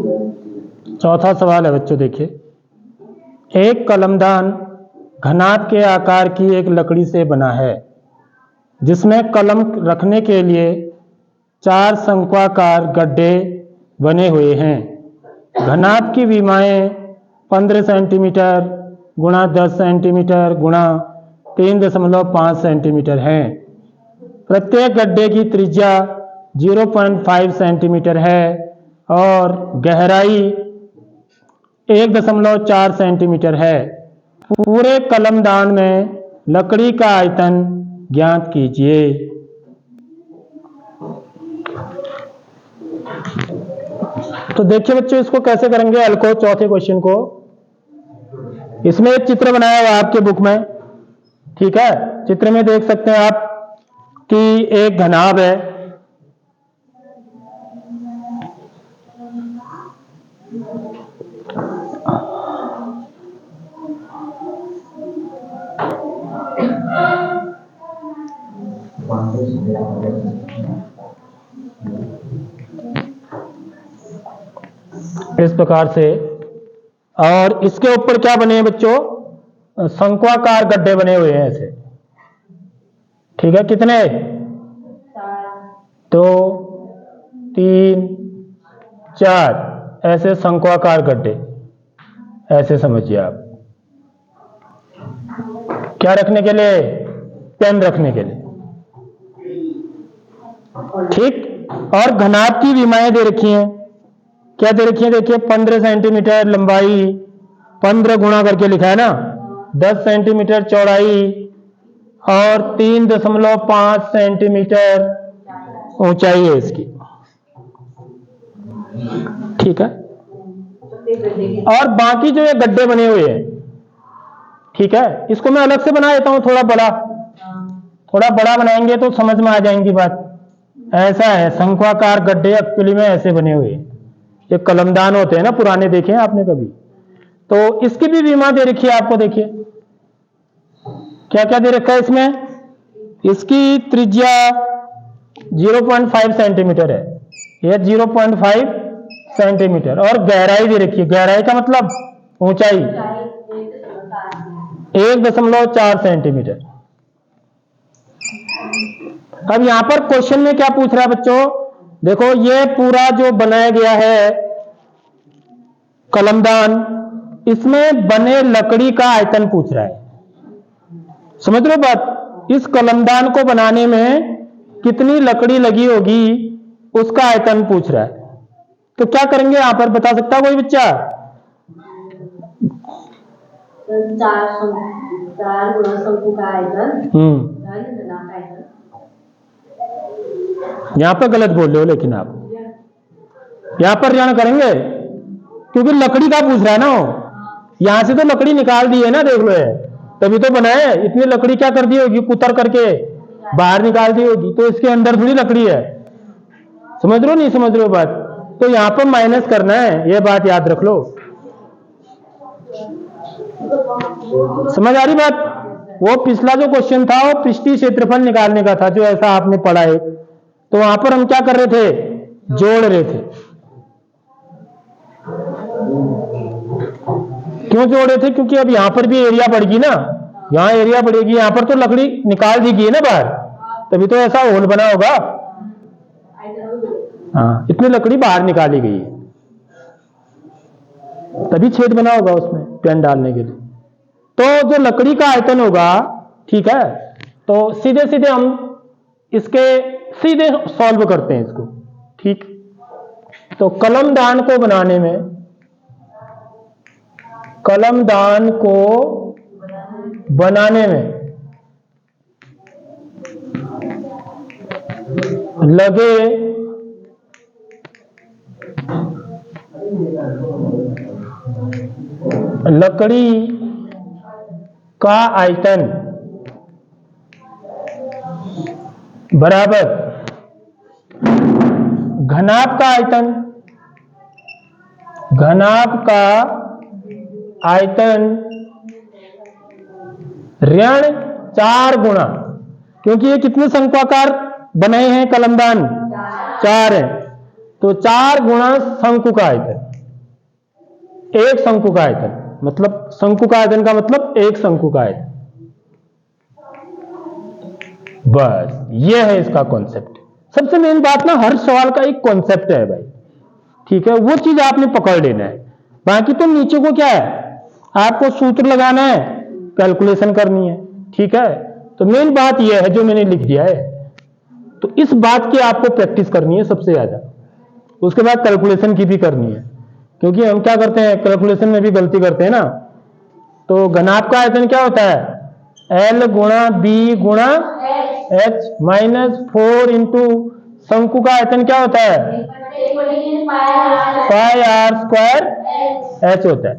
चौथा सवाल है बच्चों, देखिए, एक कलमदान घनाभ के आकार की एक लकड़ी से बना है जिसमें कलम रखने के लिए 4 शंक्वाकार गड्ढे बने हुए हैं। घनाभ की विमाएं 15 सेंटीमीटर गुणा 10 सेंटीमीटर गुणा 3.5 सेंटीमीटर हैं। प्रत्येक गड्ढे की त्रिज्या 0.5 सेंटीमीटर है और गहराई 1.4 सेंटीमीटर है। पूरे कलमदान में लकड़ी का आयतन ज्ञात कीजिए। तो देखिए बच्चों, इसको कैसे करेंगे हल को, चौथे क्वेश्चन को। इसमें एक चित्र बनाया हुआ आपके बुक में, ठीक है। चित्र में देख सकते हैं आप कि एक घनाभ है, इस प्रकार से, और इसके ऊपर क्या बने हैं बच्चों, शंक्वाकार गड्ढे बने हुए हैं ऐसे, ठीक है। कितने, 2 3 4 ऐसे शंक्वाकार गड्ढे, ऐसे समझिए आप। क्या रखने के लिए, पेन रखने के लिए, ठीक। और घनाभ की विमाएं दे रखी हैं, क्या दे रखी है, देखिए 15 सेंटीमीटर लंबाई, 15 गुणा करके लिखा है ना, 10 सेंटीमीटर चौड़ाई और 3.5 सेंटीमीटर ऊंचाई है इसकी, ठीक है। और बाकी जो ये गड्ढे बने हुए हैं, ठीक है, इसको मैं अलग से बना देता हूं, थोड़ा बड़ा बनाएंगे तो समझ में आ जाएंगी बात। ऐसा है, शंक्वाकार गड्ढे एक्चुअली में ऐसे बने हुए हैं, ये कलमदान होते हैं ना पुराने, देखे हैं आपने कभी। तो इसकी भी विमा दे रखी है आपको, देखिए क्या क्या दे रखा है इसमें। इसकी त्रिज्या 0.5 सेंटीमीटर है, यह 0.5 सेंटीमीटर, और गहराई दे रखी है, गहराई का मतलब ऊंचाई 1.4 सेंटीमीटर। अब यहां पर क्वेश्चन में क्या पूछ रहा है बच्चों, देखो ये पूरा जो बनाया गया है कलमदान, इसमें बने लकड़ी का आयतन पूछ रहा है, समझ लो बात। इस कलमदान को बनाने में कितनी लकड़ी लगी होगी उसका आयतन पूछ रहा है। तो क्या करेंगे यहां पर, बता सकता कोई बच्चा? 4 गुणा शंकु का आयतन, यहां पर गलत बोल रहे हो, लेकिन आप यहां पर ऋण करेंगे क्योंकि लकड़ी का पूछ रहा है ना वो। यहां से तो लकड़ी निकाल दी है ना, देख लो है, तभी तो बनाए। इतनी लकड़ी क्या कर दी होगी, कुतर करके बाहर निकाल दी होगी, तो इसके अंदर थोड़ी लकड़ी है। समझ लो नहीं समझ रहे हो बात? तो यहां पर माइनस करना है, ये बात याद रख लो। समझ आ रही बात? वो पिछला जो क्वेश्चन था वो पृष्ठीय क्षेत्रफल निकालने का था, जो ऐसा आपने पढ़ा है। तो वहां पर हम क्या कर रहे थे, जोड़ रहे थे। क्यों जोड़ रहे थे? क्योंकि अब यहां पर भी एरिया बढ़ेगी ना, यहां एरिया बढ़ेगी, यहां पर तो लकड़ी निकाल दी गई है ना बाहर, तभी तो ऐसा होल बना होगा। हाँ, इतनी लकड़ी बाहर निकाली गई है, तभी छेद बना होगा उसमें पेन डालने के लिए। तो जो लकड़ी का आयतन होगा, ठीक है, तो सीधे सीधे हम इसके सीधे सॉल्व करते हैं इसको, ठीक। तो कलमदान को बनाने में, कलमदान को बनाने में लगे लकड़ी का आयतन बराबर घनाभ का आयतन, घनाभ का आयतन ऋण 4 गुणा, क्योंकि ये कितने शंक्वाकार बने हैं कलमदान, 4 है, तो 4 गुणा शंकु का आयतन। एक शंकु का आयतन, मतलब शंकु का आयतन का मतलब एक शंकु का आयतन। बस ये है इसका कॉन्सेप्ट। सबसे मेन बात ना, हर सवाल का एक कॉन्सेप्ट है भाई, ठीक है, वो चीज आपने पकड़ लेना है। बाकी तो नीचे को क्या है, आपको सूत्र लगाना है, कैलकुलेशन करनी है, ठीक है। तो मेन बात यह है जो मैंने लिख दिया है, तो इस बात की आपको प्रैक्टिस करनी है सबसे ज्यादा। उसके बाद कैलकुलेशन की भी करनी है, क्योंकि हम क्या करते हैं, कैलकुलेशन में भी गलती करते हैं ना। तो घनाभ का आयतन क्या होता है, L गुणा बी गुणा H माइनस 4 इंटू शंकु का आयतन क्या होता है, पाई आर स्क्वायर H होता है।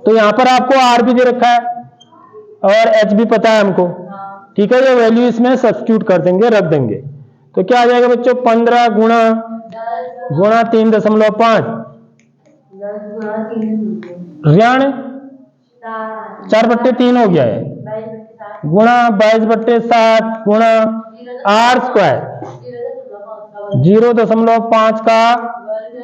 तो यहां पर आपको R भी दे रखा है और H भी पता है हमको, ठीक है। ये वैल्यू इसमें सब्स्टिट्यूट कर देंगे, रख देंगे, तो क्या आ जाएगा बच्चों, 15 गुणा 3.5 ऋण 4/3 हो गया है, गुणा 22/7 गुणा R स्क्वायर 0.5 का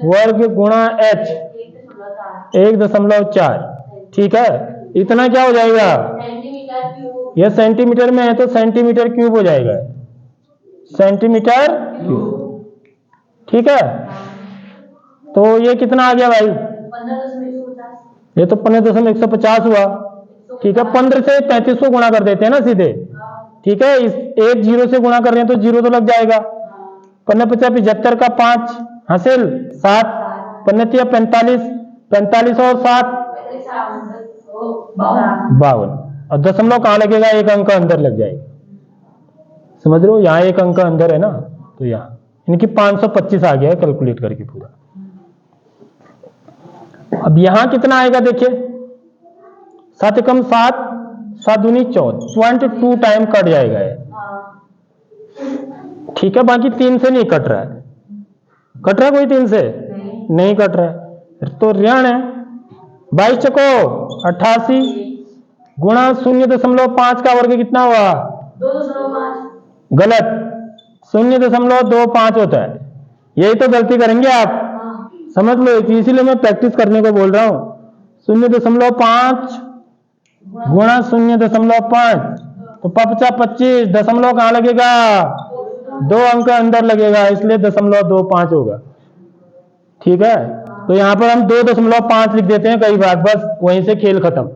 वर्ग गुणा H 1.4, ठीक है। इतना क्या हो जाएगा, यह सेंटीमीटर में है तो सेंटीमीटर क्यूब हो जाएगा, सेंटीमीटर क्यूब, ठीक है। तो ये कितना आ गया भाई, ये तो 15.150 हुआ, ठीक है। 15 से 35 को गुणा कर देते हैं ना सीधे, ठीक है। इस एक जीरो से गुणा कर रहे हैं तो जीरो तो लग जाएगा। 15×5 का 5 हासिल 7, 15×45 45 और 7 52, और दशमलव कहां लगेगा, एक अंक अंदर लग जाएगा, समझ रहे हो, यहाँ एक अंक अंदर है ना, तो यहाँ इनकी 525 आ गया है कैलकुलेट करके पूरा। अब यहां कितना आएगा देखिए, 7 एकम 7, 7 दूनी 14, 0.2 टाइम कट जाएगा है, ठीक है। बाकी 3 से नहीं कट रहा है, कट रहा है कोई 3 से नहीं कट रहा है, तो ऋण है 22 चको 88 गुणा 0.5 का वर्ग कितना हुआ, 2.5, गलत, 0.25 होता है। यही तो गलती करेंगे आप, समझ लो, इसीलिए मैं प्रैक्टिस करने को बोल रहा हूं। 0.5 गुणा 0.5 तो 25, दशमलव कहां लगेगा, 2 अंक अंदर लगेगा, इसलिए 0.25 होगा, ठीक है। तो यहां पर हम 2.5 लिख देते हैं कई बार, बस वहीं से खेल खत्म।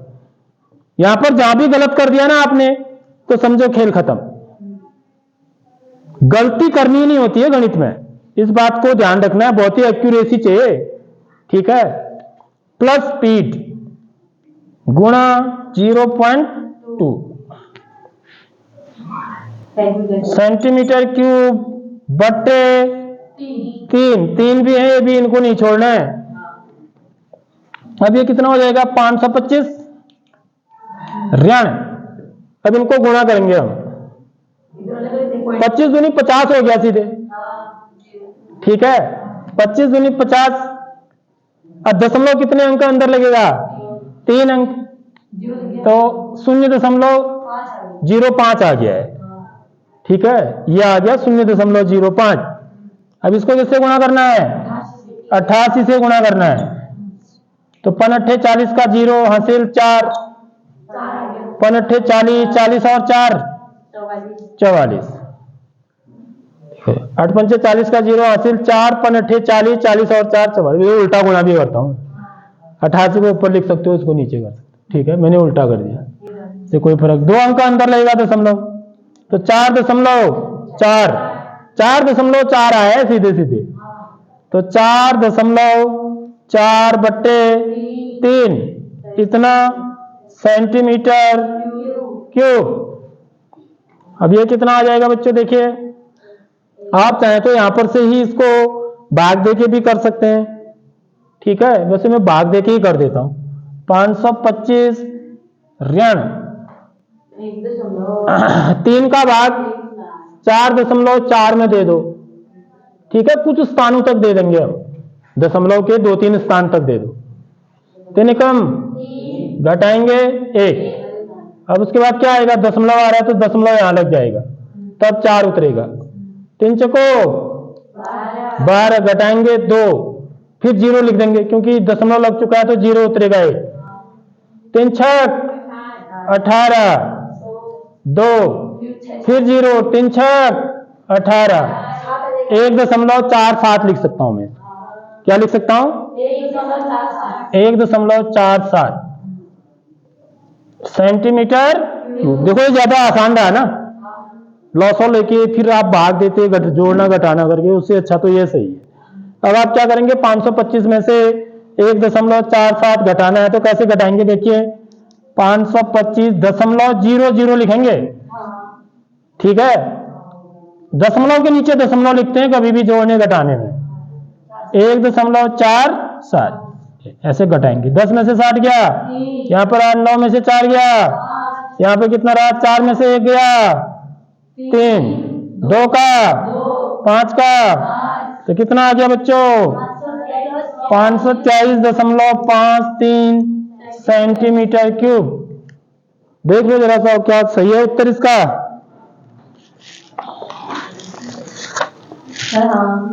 यहां पर जहां भी गलत कर दिया ना आपने, तो समझो खेल खत्म। गलती करनी नहीं होती है गणित में, इस बात को ध्यान रखना है, बहुत ही एक्यूरेसी चाहिए, ठीक है। प्लस स्पीड गुणा 0.2 सेंटीमीटर क्यूब बट्टे 3 भी है, ये भी इनको नहीं छोड़ना है। अब ये कितना हो जाएगा, 525 ऋण, अब इनको गुणा करेंगे हम, 25 दूनी 50 हो गया सीधे, ठीक है। 25 दूनी 50, अब दशमलव कितने अंक अंदर लगेगा, 3 अंक, तो 0.05 आ गया है, ठीक है। यह आ गया 0.05। अब इसको किससे गुणा करना है, 88 से गुणा करना है, तो 5 40 का 0 हासिल 4, 5 40, 40 और 4 44, 8 5 40 का 0 हासिल 4, 5 40, 40 और 4 44। ये उल्टा गुणा भी करता हूँ, 88 को ऊपर लिख सकते हो, इसको नीचे कर सकते हो, ठीक है। मैंने उल्टा कर दिया, इससे कोई फर्क, 2 अंक अंदर लगेगा दशमलव, तो 4.4, 4.4 आया है सीधे सीधे, तो 4.4 बट्टे 3 इतना सेंटीमीटर क्यूब। अब ये कितना आ जाएगा बच्चों, देखिए, आप चाहें तो यहां पर से ही इसको भाग देके भी कर सकते हैं, ठीक है। वैसे मैं भाग देके ही कर देता हूं, 525 ऋण 3 का भाग 4.4 में दे दो, ठीक है। कुछ स्थानों तक दे देंगे हम, दशमलव के 2-3 स्थान तक दे दो, 3 कम घटाएंगे 1। अब उसके बाद क्या आएगा, दशमलव आ रहा है तो दशमलव यहां लग जाएगा, तब 4 उतरेगा, 3 चको 12 घटाएंगे 2, फिर 0 लिख देंगे क्योंकि दशमलव लग चुका है तो 0 उतरेगा। 1 3 6 18 2 फिर 0 3 6 18 1.47 लिख सकता हूं मैं। क्या लिख सकता हूं? 1.47 सेंटीमीटर। देखो ये ज्यादा आसान रहा ना, लॉसो लेके फिर आप भाग देते जोड़ना घटाना करके, उससे अच्छा तो ये सही है। अब आप क्या करेंगे, 525 में से 1.47 घटाना है तो कैसे घटाएंगे? देखिए 525.00 लिखेंगे, ठीक है। दशमलव के नीचे दशमलव लिखते हैं कभी भी जोड़ने घटाने में। 1.47 ऐसे घटाएंगे। 10 में से 60 गया, यहाँ पर 9 में से 4 गया, यहाँ पे कितना रहा? 4 में से 1 गया, 3 2 का 5 का, तो कितना आ गया बच्चों? 540.53 सेंटीमीटर क्यूब। देख लो जरा सा क्या सही है उत्तर इसका। हाँ।